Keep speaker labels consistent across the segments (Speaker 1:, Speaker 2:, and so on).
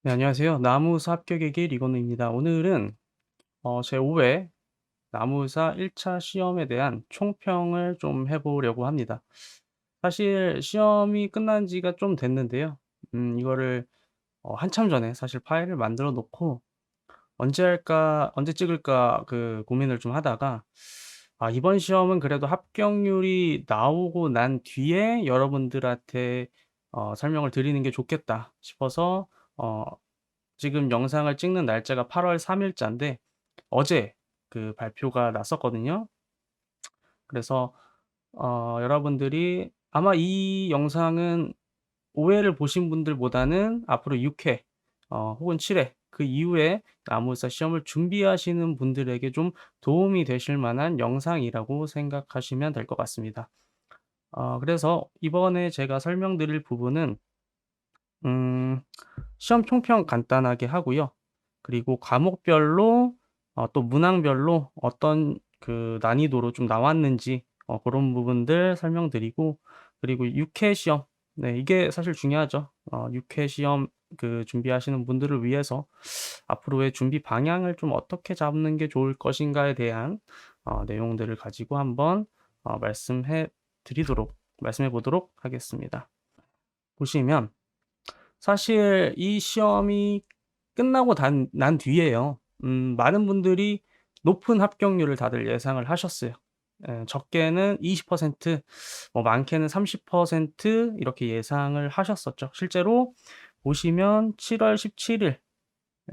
Speaker 1: 네, 안녕하세요. 나무사 합격의 길 이건우입니다. 오늘은 제 5회 나무사 1차 시험에 대한 총평을 좀 해 보려고 합니다. 사실 시험이 끝난 지가 좀 됐는데요. 이거를 한참 전에 사실 파일을 만들어 놓고 '언제 할까? 언제 찍을까?' 고민을 좀 하다가 '아 이번 시험은 그래도 합격률이 나오고 난 뒤에 여러분들한테 설명을 드리는 게 좋겠다.' 싶어서 어 지금 영상을 찍는 날짜가 8월 3 일자인데 어제 발표가 났었거든요. 그래서 여러분들이 아마 이 영상은 5 회를 보신 분들보다는 앞으로 6회 혹은 7회 그 이후에 나무의사 시험을 준비하시는 분들에게 좀 도움이 되실 만한 영상이라고 생각하시면 될 것 같습니다. 그래서 이번에 제가 설명드릴 부분은 음 시험 총평 간단하게 하고요. 그리고 과목별로 또 문항별로 어떤 난이도로 좀 나왔는지 고런 부분들 설명드리고, 그리고 6회 시험, 네 이게 사실 중요하죠. 6회 시험 준비하시는 분들을 위해서 앞으로의 준비 방향을 좀 어떻게 잡는 게 좋을 것인가에 대한 내용들을 가지고 한번 말씀해 보도록 하겠습니다. 보시면 사실 이 시험이 끝나고 난 뒤에요. 많은 분들이 높은 합격률을 다들 예상을 하셨어요. 예, 적게는 20%, 많게는 30% 이렇게 예상을 하셨었죠. 실제로 보시면 7월 17 일,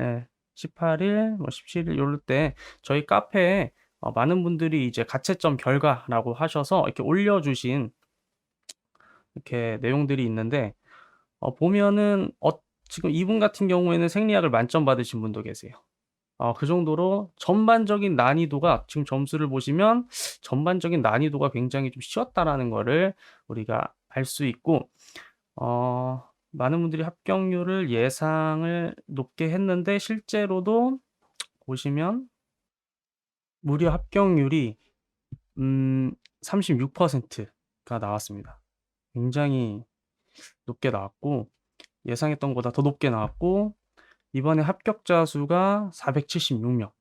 Speaker 1: 예, 18 일, 17일 요럴 때 저희 카페에 많은 분들이 이제 가채점 결과라고 하셔서 이렇게 올려주신 이렇게 내용들이 있는데, 보면은 지금 이분 같은 경우에는 생리학을 만점 받으신 분도 계세요. 그 정도로 전반적인 난이도가, 지금 점수를 보시면 전반적인 난이도가 굉장히 좀 쉬웠다라는 거를 우리가 알 수 있고, 많은 분들이 합격률을 예상을 높게 했는데 실제로도 보시면 무려 합격률이 음 36%가 나왔습니다. 굉장히 높게 나왔고, 예상했던 것보다 더 높게 나왔고, 이번에 합격자 수가 476 명.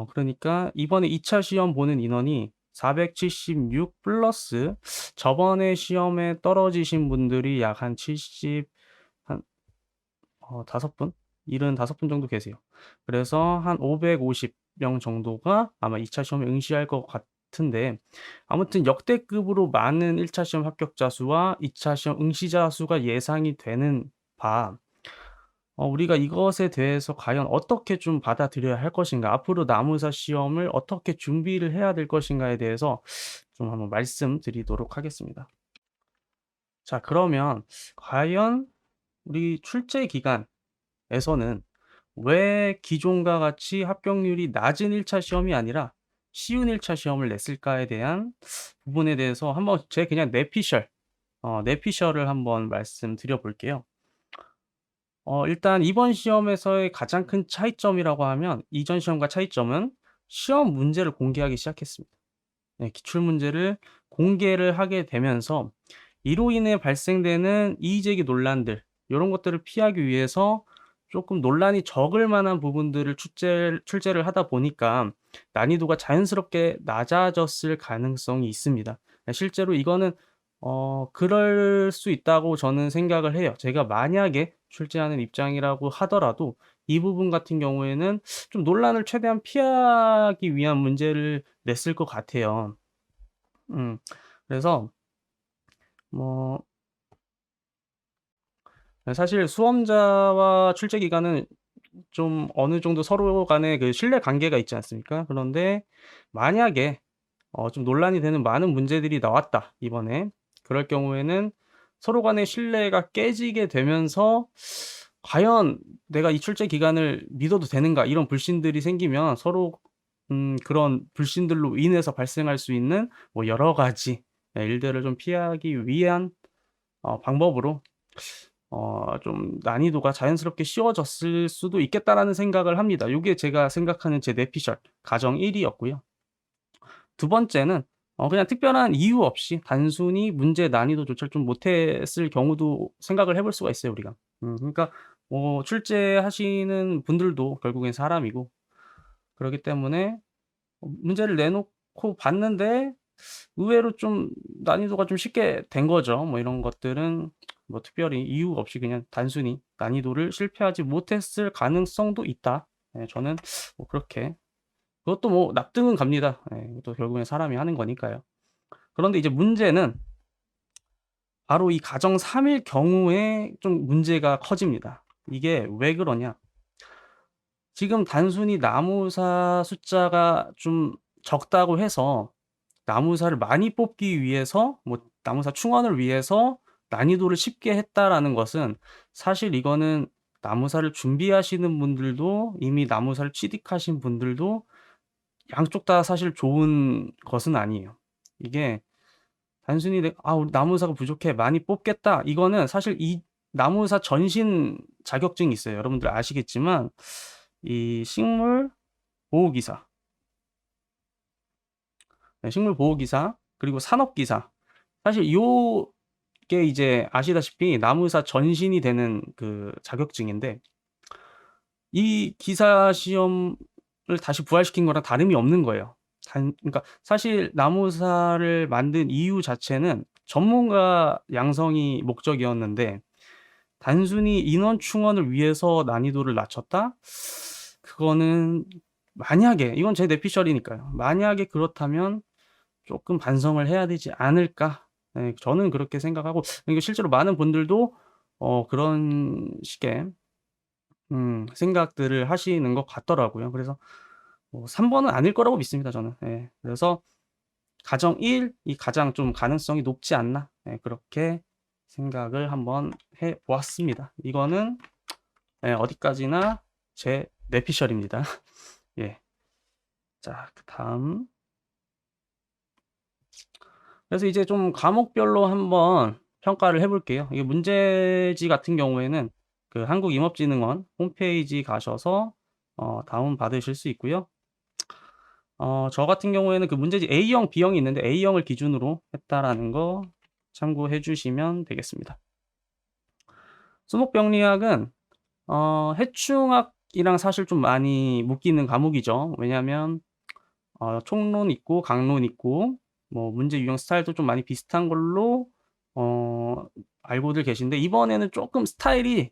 Speaker 1: 그러니까 이번에 2차 시험 보는 인원이 476 플러스 저번에 시험에 떨어지신 분들이 약 한 70, 한 5 분? 75분 정도 계세요. 그래서 한 550명 정도가 아마 2차 시험에 응시할 것 같은데, 아무튼 역대급으로 많은 1차 시험 합격자 수와 2차 시험 응시자 수가 예상이 되는 바, 우리가 이것에 대해서 과연 어떻게 좀 받아들여야 할 것인가, 앞으로 남의사 시험을 어떻게 준비를 해야 될 것인가에 대해서 좀 한번 말씀드리도록 하겠습니다. 자, 그러면 과연 우리 출제 기간에서는 왜 기존과 같이 합격률이 낮은 1차 시험이 아니라 쉬운 1차 시험을 냈을까에 대한 부분에 대해서 한번 제 그냥 뇌피셜을 한번 말씀드려 볼게요. 일단 이번 시험에서의 가장 큰 차이점이라고 하면, 이전 시험과 차이점은 시험 문제를 공개하기 시작했습니다. 네, 기출 문제를 공개를 하게 되면서 이로 인해 발생되는 이의제기 논란들, 요런 것들을 피하기 위해서 쪼끔 논란이 적을 만한 부분들을 출제를 하다 보니까 난이도가 자연스럽게 낮아졌을 가능성이 있습니다. 네, 실제로 이거는 그럴 수 있다고 저는 생각을 해요. 제가 만약에 출제하는 입장이라고 하더라도 이 부분 같은 경우에는 좀 논란을 최대한 피하기 위한 문제를 냈을 것 같아요. 음. 그래서 뭐 사실 수험자와 출제 기관은 좀 어느 정도 서로 간에 신뢰 관계가 있지 않습니까? 그런데 만약에 좀 논란이 되는 많은 문제들이 나왔다, 이번에. 그럴 경우에는 서로 간의 신뢰가 깨지게 되면서 '과연 내가 이 출제 기간을 믿어도 되는가?' 이런 불신들이 생기면 서로 그런 불신들로 인해서 발생할 수 있는 여러 가지 일들을 좀 피하기 위한 방법으로 좀 '난이도가 자연스럽게 쉬워졌을 수도 있겠다.'라는 생각을 합니다. 요게 제가 생각하는 제 뇌피셜 가정 1 이었고요. 두 번째는 그냥 특별한 이유 없이 단순히 문제 난이도 조차를 좀 못했을 경우도 생각을 해볼 수가 있어요, 우리가. 그러니까 출제하시는 분들도 결국엔 사람이고 그러기 때문에 문제를 내놓고 봤는데 의외로 좀 난이도가 좀 쉽게 된 거죠. 뭐 이런 것들은 뭐 특별히 이유 없이 그냥 단순히 난이도를 실패하지 못했을 가능성도 있다. 예 저는 뭐 그렇게 그것도 뭐 납득은 갑니다. 예 이것도 결국엔 사람이 하는 거니까요. 그런데 이제 문제는 바로 이 가정 3일 경우에 좀 문제가 커집니다. 이게 왜 그러냐? 지금 단순히 나무사 숫자가 좀 적다고 해서 나무사를 많이 뽑기 위해서 뭐 나무사 충원을 위해서 난이도를 쉽게 했다라는 것은 사실 이거는 나무사를 준비하시는 분들도 이미 나무사를 취득하신 분들도 양쪽 다 사실 좋은 것은 아니에요. 이게 단순히 우리 나무사가 부족해. 많이 뽑겠다.' 이거는 사실 이 나무사 전신 자격증이 있어요. 여러분들 아시겠지만 이 식물 보호기사, 네 식물 보호기사 그리고 산업기사 사실 요게 이제 아시다시피 나무사 전신이 되는 그 자격증인데 이 기사 시험을 다시 부활시킨 거랑 다름이 없는 거예요. 그러니까 사실 나무사를 만든 이유 자체는 전문가 양성이 목적이었는데 단순히 인원 충원을 위해서 난이도를 낮췄다? 그거는 만약에 이건 제 뇌피셜이니까요. 만약에 그렇다면 쪼끔 반성을 해야 되지 않을까? 네 저는 그렇게 생각하고 이게 실제로 많은 분들도 그런 식의 생각들을 하시는 것 같더라고요. 그래서 뭐 3 번은 아닐 거라고 믿습니다 저는. 예. 그래서 가정 1 이 가장 좀 가능성이 높지 않나 그렇게 생각을 한번 해 보았습니다. 이거는 어디까지나 제 뇌피셜입니다. 예. 자 그다음 그래서 이제 좀 과목별로 한번 평가를 해 볼게요. 이게 문제지 같은 경우에는 그 한국임업진흥원 홈페이지 가셔서 다운 받으실 수 있고요. 저 같은 경우에는 그 문제지 A형, B형이 있는데 A형을 기준으로 했다라는 거 참고해 주시면 되겠습니다. 수목병리학은 해충학이랑 사실 좀 많이 묶이는 과목이죠. 왜냐하면 총론 있고 강론 있고 뭐 문제 유형 스타일도 좀 많이 비슷한 걸로 어 알고들 계신데 이번에는 쪼끔 스타일이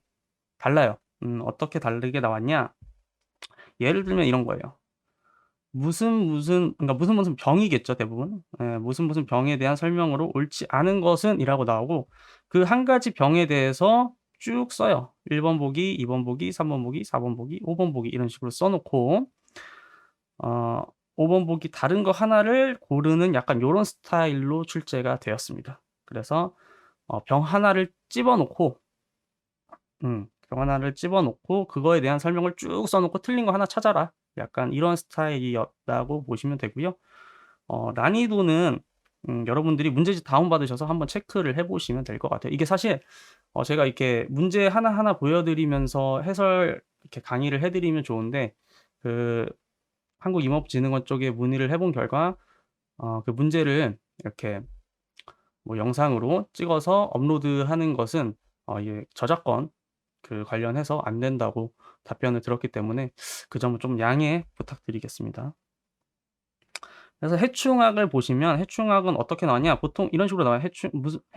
Speaker 1: 달라요. 어떻게 다르게 나왔냐? 예를 들면 이런 거예요. 그러니까 무슨 병이겠죠 대부분. 예. 무슨 병에 대한 설명으로 "옳지 않은 것은"이라고 나오고 그 한 가지 병에 대해서 쭉 써요. 1번 보기, 2번 보기, 3번 보기, 4번 보기, 5번 보기 이런 식으로 써 놓고 어 5번 보기 다른 거 하나를 고르는 약간 요런 스타일로 출제가 되었습니다. 그래서 병 하나를 집어 놓고 병 하나를 집어 놓고 그거에 대한 설명을 쭉 써 놓고 "틀린 거 하나 찾아라." 약간 이런 스타일이었다고 보시면 되고요. 난이도는 여러분들이 문제집 다운 받으셔서 한번 체크를 해 보시면 될 것 같아요. 이게 사실 제가 이렇게 문제 하나하나 보여 드리면서 해설 이렇게 강의를 해 드리면 좋은데 그 한국임업진흥원 쪽에 문의를 해본 결과 그 문제를 이렇게 뭐 영상으로 찍어서 업로드하는 것은 이게 저작권 관련해서 안 된다고 답변을 들었기 때문에 그 점은 좀 양해 부탁드리겠습니다. 그래서 해충학을 보시면 해충학은 어떻게 나왔냐 보통 이런 식으로 나와요.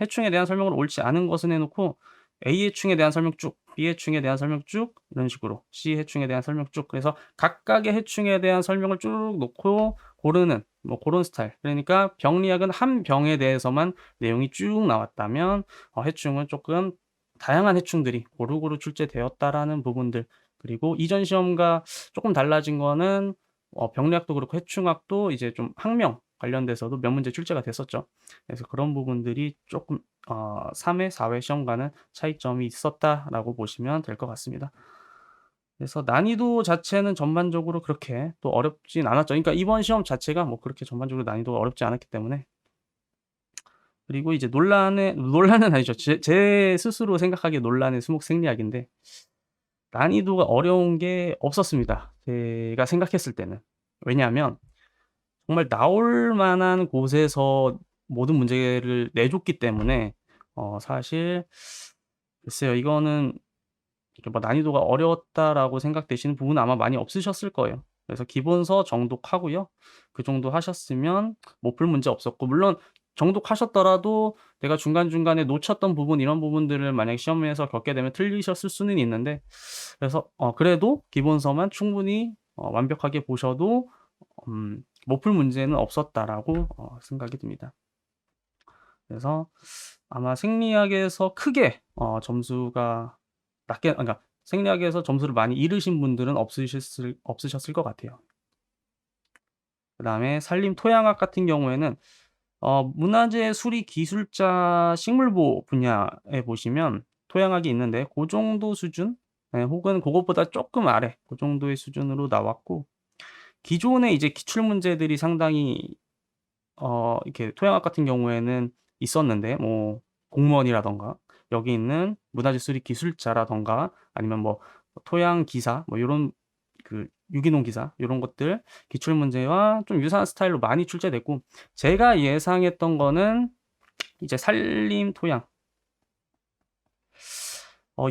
Speaker 1: 해충에 대한 설명을 옳지 않은 것은 해 놓고 A 해충에 대한 설명 쭉, B 해충에 대한 설명 쭉 이런 식으로 C 해충에 대한 설명 쭉 그래서 각각의 해충에 대한 설명을 쭉 놓고 고르는 뭐 고런 스타일. 그러니까 병리학은 한 병에 대해서만 내용이 쭉 나왔다면 해충은 쪼끔 다양한 해충들이 고루고루 출제되었다라는 부분들 그리고 이전 시험과 쪼끔 달라진 거는 병리학도 그렇고 해충학도 이제 좀 학명 관련돼서도 몇 문제 출제가 됐었죠. 그래서 그런 부분들이 쪼끔 3 회, 4회 시험과는 차이점이 있었다라고 보시면 될 것 같습니다. 그래서 난이도 자체는 전반적으로 그렇게 또 어렵진 않았죠. 그러니까 이번 시험 자체가 뭐 그렇게 전반적으로 난이도가 어렵지 않았기 때문에 그리고 이제 논란은 아니죠. 제 스스로 생각하기에 논란의 수목 생리학인데 난이도가 어려운 게 없었습니다, 제가 생각했을 때는. 왜냐하면 정말 나올 만한 곳에서 모든 문제를 내줬기 때문에 사실 글쎄요. 이거는 이렇게 뭐 난이도가 어려웠다라고 생각되시는 부분은 아마 많이 없으셨을 거예요. 그래서 기본서 정독하고요. 그 정도 하셨으면 못 풀 문제 없었고, 물론 정독하셨더라도 내가 중간중간에 놓쳤던 부분, 이런 부분들을 만약에 시험에서 겪게 되면 틀리셨을 수는 있는데, 그래서 그래도 기본서만 충분히 완벽하게 보셔도 못 풀 문제는 없었다라고 생각이 듭니다. 그래서 아마 생리학에서 크게 점수가 낮게, 그러니까 생리학에서 점수를 많이 잃으신 분들은 없으셨을 것 같아요. 그다음에 산림 토양학 같은 경우에는 문화재 수리 기술자 식물보호 분야에 보시면 토양학이 있는데 고 정도 수준, 예, 혹은 고것보다 쪼끔 아래 고 정도의 수준으로 나왔고, 기존에 이제 기출 문제들이 상당히 이렇게 토양학 같은 경우에는 있었는데, 뭐 공무원이라든가 여기 있는 문화재 수리 기술자라든가 아니면 뭐 토양 기사, 뭐 요런 그 유기농 기사, 요런 것들 기출 문제와 좀 유사한 스타일로 많이 출제됐고, 제가 예상했던 거는 이제 산림 토양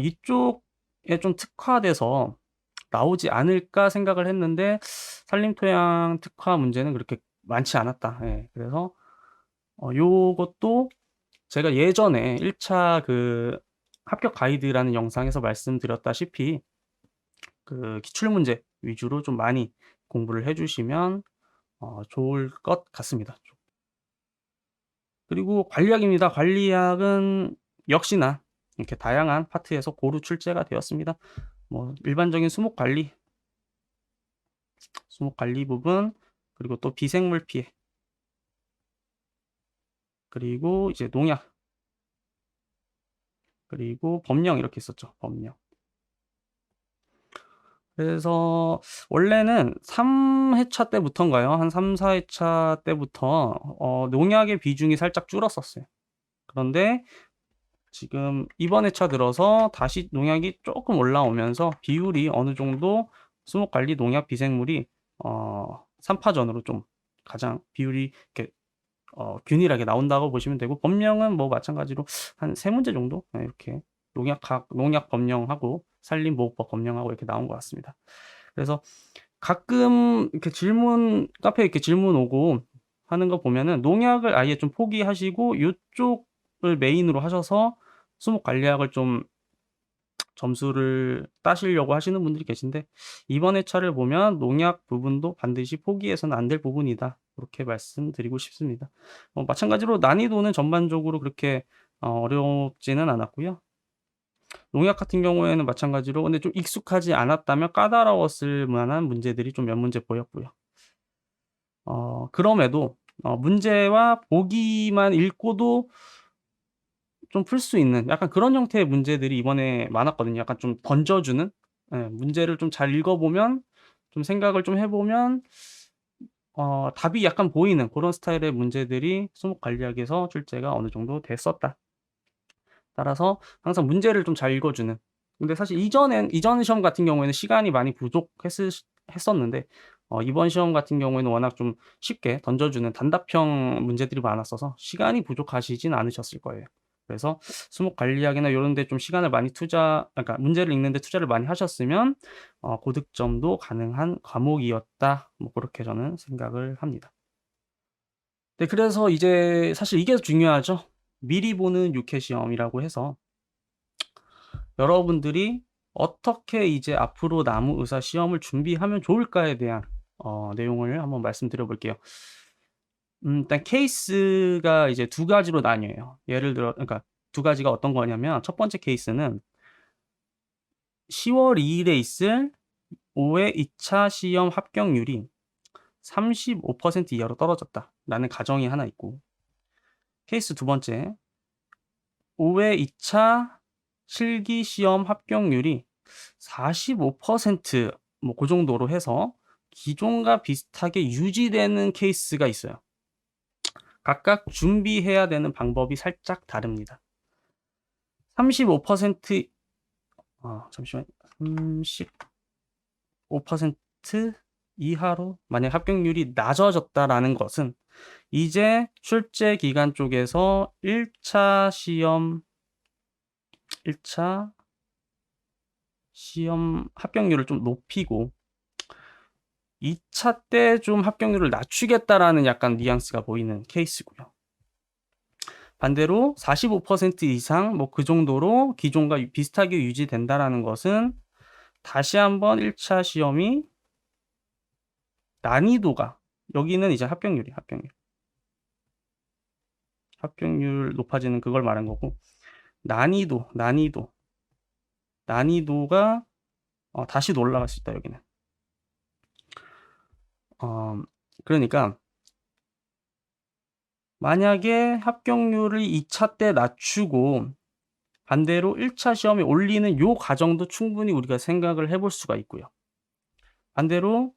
Speaker 1: 이쪽에 좀 특화돼서 나오지 않을까 생각을 했는데, 산림 토양 특화 문제는 그렇게 많지 않았다. 예. 그래서 요것도 제가 예전에 1차 그 합격 가이드라는 영상에서 말씀드렸다시피 그 기출 문제 위주로 좀 많이 공부를 해 주시면 좋을 것 같습니다. 그리고 관리학입니다. 관리학은 역시나 이렇게 다양한 파트에서 고루 출제가 되었습니다. 뭐 일반적인 수목 관리 부분, 그리고 또 비생물 피해, 그리고 이제 농약, 그리고 법령, 이렇게 있었죠. 법령. 그래서 원래는 3 회차 때부터인가요? 한 3-4 회차 때부터 농약의 비중이 살짝 줄었었어요. 그런데 지금 이번 회차 들어서 다시 농약이 쪼끔 올라오면서 비율이 어느 정도 수목 관리 농약 비생물이 3파전으로 좀 가장 비율이 이렇게 균일하게 나온다고 보시면 되고, 법령은 뭐 마찬가지로 한 3문제 정도, 예, 이렇게 농약 법령하고 산림보호법 법령하고 이렇게 나온 것 같습니다. 그래서 가끔 이렇게 카페에 이렇게 질문 오고 하는 거 보면은 농약을 아예 좀 포기하시고 요쪽을 메인으로 하셔서 수목 관리학을 좀 점수를 따시려고 하시는 분들이 계신데, 이번 회차를 보면 "농약 부분도 반드시 포기해서는 안 될 부분이다." 그렇게 말씀드리고 싶습니다. 마찬가지로 난이도는 전반적으로 그렇게 어렵지는 않았고요. 농약 같은 경우에는 마찬가지로 근데 좀 익숙하지 않았다면 까다로웠을 만한 문제들이 좀 몇 문제 보였고요. 그럼에도 문제와 보기만 읽고도 좀 풀 수 있는 약간 그런 형태의 문제들이 이번에 많았거든요. 약간 좀 던져주는, 예, 문제를 좀 잘 읽어보면, 좀 생각을 좀 해보면 답이 약간 보이는 고런 스타일의 문제들이 수목 관리학에서 출제가 어느 정도 됐었다. 따라서 항상 문제를 좀 잘 읽어주는. 근데 사실 이전 시험 같은 경우에는 시간이 많이 했었는데 이번 시험 같은 경우에는 워낙 좀 쉽게 던져주는 단답형 문제들이 많았어서 시간이 부족하시진 않으셨을 거예요. 그래서 수목 관리학이나 요런 데 좀 시간을 많이 그러니까 문제를 읽는 데 투자를 많이 하셨으면 고득점도 가능한 과목이었다. 뭐 고렇게 저는 생각을 합니다. 네, 그래서 이제 사실 이게 중요하죠. 미리 보는 육해 시험이라고 해서 여러분들이 어떻게 이제 앞으로 남은 의사 시험을 준비하면 좋을까에 대한 내용을 한번 말씀드려 볼게요. 일단 케이스가 이제 두 가지로 나뉘어요. 예를 들어, 그러니까 두 가지가 어떤 거냐면, 첫 번째 케이스는 10월 2일에 있을 5회 2차 시험 합격률이 35% 이하로 떨어졌다라는 가정이 하나 있고, 케이스 두 번째, 5회 2차 실기 시험 합격률이 45%, 뭐 고 정도로 해서 기존과 비슷하게 유지되는 케이스가 있어요. 각각 준비해야 되는 방법이 살짝 다릅니다. 35% 잠시만요. 35% 이하로 만약 합격률이 낮아졌다라는 것은 이제 출제 기간 쪽에서 1차 시험 1차 시험 합격률을 좀 높이고 2차 때 좀 합격률을 낮추겠다라는 약간 뉘앙스가 보이는 케이스고요. 반대로 45% 이상 뭐 그 정도로 기존과 비슷하게 유지된다라는 것은 다시 한번 1차 시험이 난이도가, 여기는 이제 합격률 높아지는 그걸 말한 거고, 난이도가 다시 올라갈 수 있다 여기는. 그러니까 만약에 합격률을 2차 때 낮추고 반대로 1차 시험에 올리는 요 과정도 충분히 우리가 생각을 해볼 수가 있고요. 반대로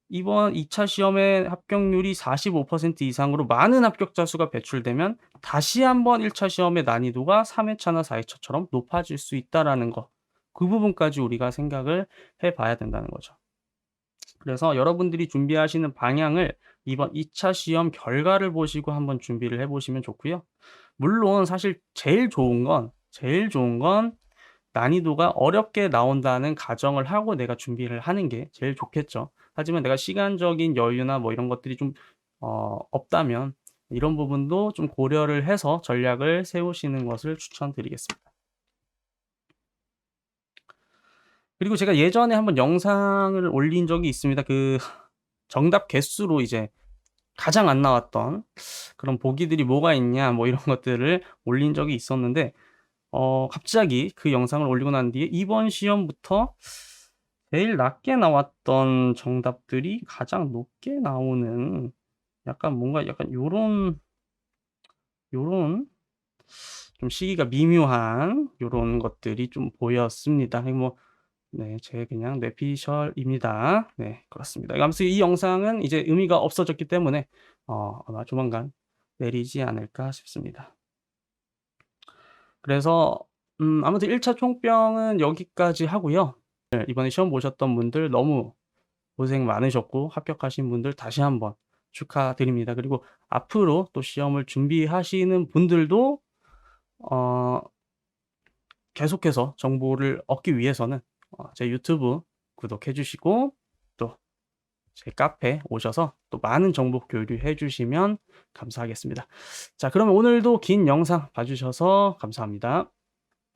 Speaker 1: 이번 2차 시험의 합격률이 45% 이상으로 많은 합격자 수가 배출되면 다시 한번 1차 시험의 난이도가 3 회차나 4 회차처럼 높아질 수 있다라는 거. 그 부분까지 우리가 생각을 해 봐야 된다는 거죠. 그래서 여러분들이 준비하시는 방향을 이번 2차 시험 결과를 보시고 한번 준비를 해 보시면 좋고요. 물론 사실 제일 좋은 건 난이도가 어렵게 나온다는 가정을 하고 내가 준비를 하는 게 제일 좋겠죠. 하지만 내가 시간적인 여유나 뭐 이런 것들이 좀 없다면 이런 부분도 좀 고려를 해서 전략을 세우시는 것을 추천드리겠습니다. 그리고 제가 예전에 한번 영상을 올린 적이 있습니다. 그 정답 개수로 이제 가장 안 나왔던 그런 보기들이 뭐가 있냐 뭐 이런 것들을 올린 적이 있었는데 갑자기 그 영상을 올리고 난 뒤에 이번 시험부터 제일 낮게 나왔던 정답들이 가장 높게 나오는, 약간 뭔가 약간 요런 좀 시기가 미묘한 요런 것들이 좀 보였습니다. 뭐 네, 제 그냥 뇌피셜입니다. 네, 그렇습니다. 아무튼 이 영상은 이제 의미가 없어졌기 때문에 아마 조만간 내리지 않을까 싶습니다. 그래서 아무튼 1차 총평은 여기까지 하고요. 네, 이번에 시험 보셨던 분들 너무 고생 많으셨고 합격하신 분들 다시 한번 축하드립니다. 그리고 앞으로 또 시험을 준비하시는 분들도 어 계속해서 정보를 얻기 위해서는 제 유튜브 구독해 주시고 또 제 카페 오셔서 또 많은 정보 교류해 주시면 감사하겠습니다. 자, 그러면 오늘도 긴 영상 봐 주셔서 감사합니다.